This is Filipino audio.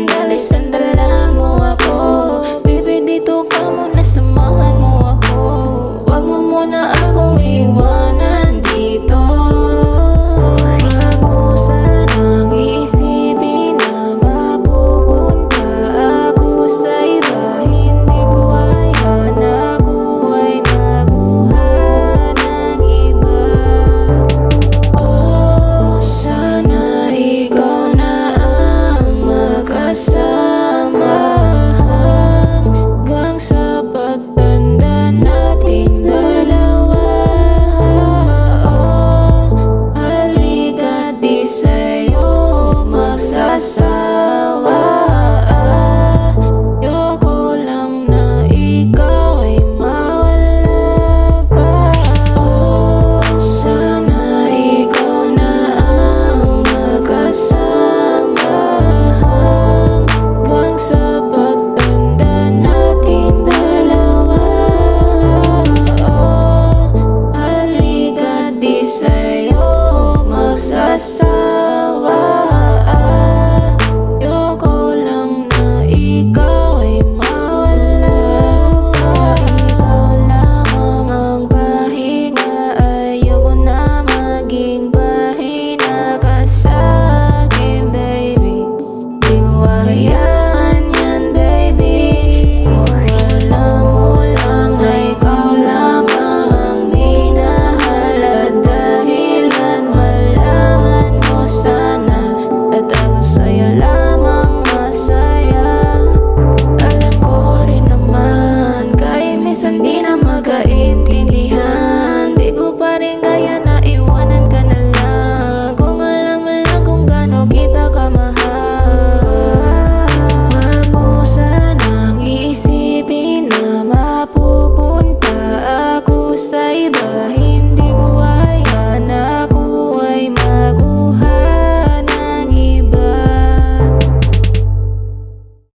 sandali, sandalan mo ako. Baby, dito ka muna, samahan mo ako. Wag mo muna akong iwanan dito. Wag mo sanang isipin na mapupunta ako sa iba. Hindi ko ayan, ako ay nakuha ng iba. Oh, sana ikaw na ang magkasama hanggang sa pagtanda nating dalawa. Oh, halika di sa'yo magsasawa. Ayoko lang na ikaw ay mawala pa. Oh, sana ikaw na ang magkasama hanggang sa pagtanda nating dalawa. Oh, halika di sa'yo magsasawa. Ayoko lang na ikaw ay mawala pa. Ikaw lamang ang pahinga. Ayoko na maging bahina ka sa'kin, baby. Di ko hayaan